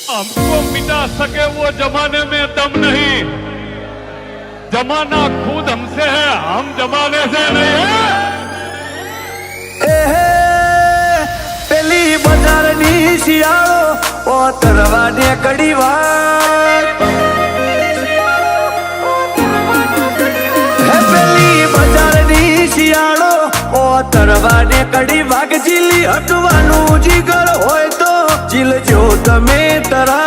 हमको मिटा सके वो जमाने में दम नहीं, जमाना खुद हमसे है, हम जमाने से नहीं है। પેલી બજારની શિયાળો ઓ તરવાને કડી વાત હે પેલી બજારની શિયાળો ઓ તરવાને કડી વાગ જીલી હટવાનું જીગર હોય તો જીલજો તમે તરા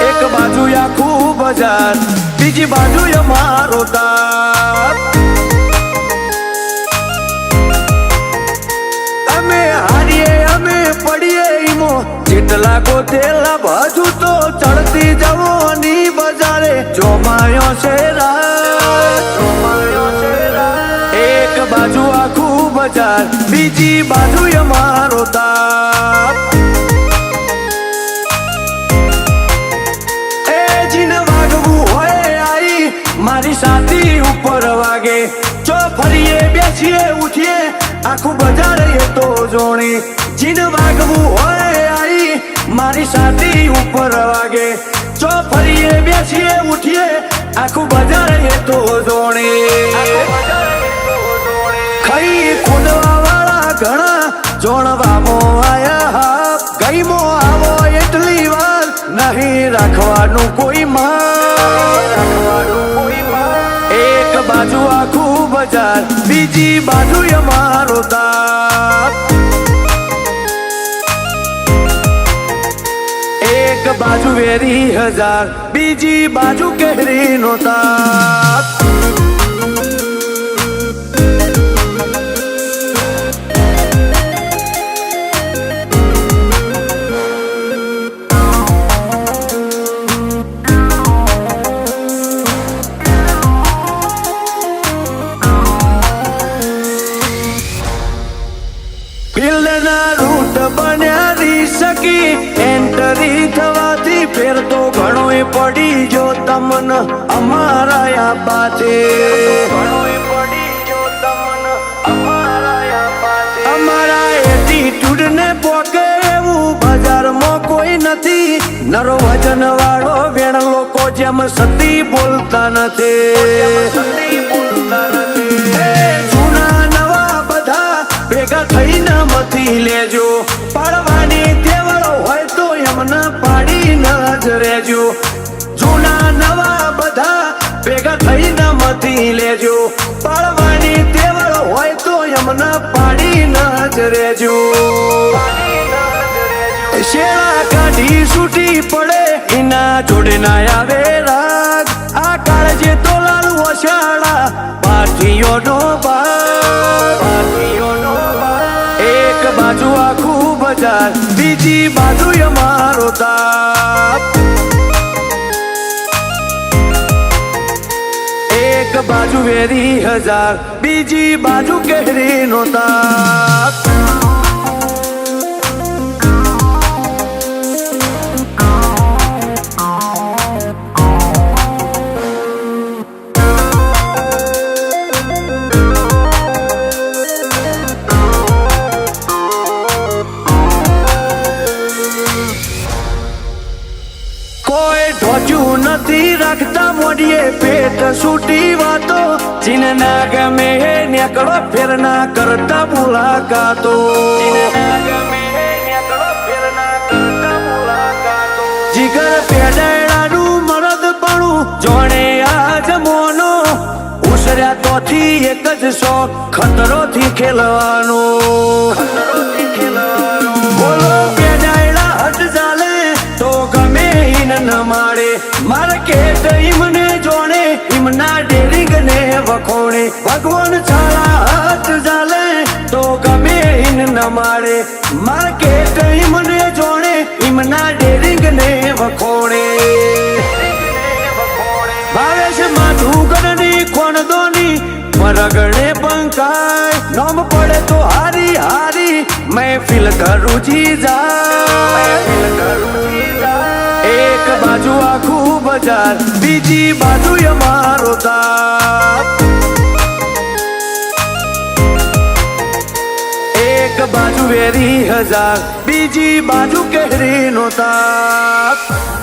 એક બાજુ આખું બજાર બીજી બાજુ અમારો તાપ જેટલા ગોતેલા બાજુ તો ચડતી જવાની બજારે જોમાયો છે એક બાજુ આખું બજાર બીજી બાજુ અમારો તાપ એ જીને વાગવું હોય આઈ મારી સાથી ઉપર વાગે જો ફરીએ બેસીએ ઉઠીએ આખું બજાર એ તો જોણી જીને વાગવું હોય મારી સાથી ઉપર વાગે જો ફરીએ બેસીએ ઉઠીએ આખું બજાર એ તો જોણે ખાઈ ખોદવા વાળા ઘણા જોણવામો આયા ગઈમો આવો એટલી વાર નહીં રાખવાનું કોઈ એક બાજુ આખું બજાર બીજી બાજુ અમારો તાપ એક બાજુ વેરી હજાર બીજી બાજુ કેરી નો તાપ ફિલ્ડના રૂટ બન્યા સકી એન્ટરી થવાથી ફેર તો ઘણો પડી જો તમન અમારા બાતે અમારા એટીટ્યુડ ને પોકે એવું બજારમાં કોઈ નથી નરો વજન વાળો વેણ લોકો જેમ સતી બોલતા નથી જૂના નવા બધા ભેગા થઈને મથી લેજો પાડવાની તેવડો હોય તો એમને પાડી ન જ રહેજો જૂના નવા બધા ભેગા થઈને મથી લેજો પાડવાની તેવડો હોય તો એમને પાડી ન જ રહેજો શેળા કાઢી છૂટી પડે એના જોડે ના આવે રાગ આ કાળજે તો લાલુ ઓશાળા પાઠીઓનો એક બાજુ આખું બજાર બીજી બાજુ અમારો તાપ એક બાજુ વેરી હજાર બીજી બાજુ કેરી નો તાપ નથી રાખતા મોડીએ પેટ છૂટી વાતો જીને ના ગમે નેકળો ફેર ના કરતા મુલાકાતો જીગર પેડાયડાનું મરદપણું જોણે આજ મોનો ઉસર્યા તોથી એક જ શોખ ખતરોથી ખેલવાનો બોલો પેડાયડા હટ ચાલે તો ગમે ઈન ન માડે માર્કેટ ઈમને જોણે ઈમના ડેરિંગ ને વખોણે ભગવાન છાળા હાથ ચાલે તો ગમે ઈન ન માડે માર્કેટ ઈમને જોણે ઈમના ડેરિંગ ને વખોણે ભાવેશ માધુગરની કોણદોની મરગણે પંકાય નોમ પડે તો હારી હારી મહેફિલ કરુજી જાય એક બાજુ આખું બજાર બીજી બાજુ અમારો તાપ બાજુ વેરી હજાર, બીજી બાજુ કેરી નો તાપ.